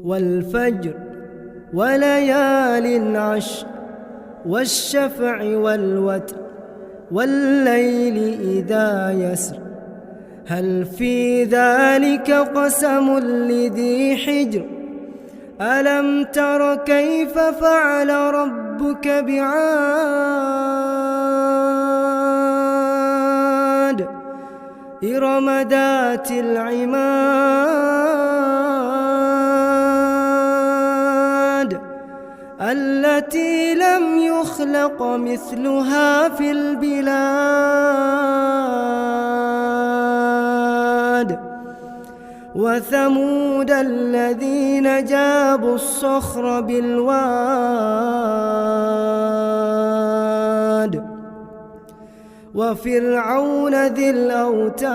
والفجر وليال عشر والشفع والوتر والليل إذا يسر هل في ذلك قسم لذي حجر ألم تر كيف فعل ربك بعاد إرم ذات العماد التي لم يخلق مثلها في البلاد وثمود الذين جابوا الصخر بالواد وفرعون ذي الأوتاد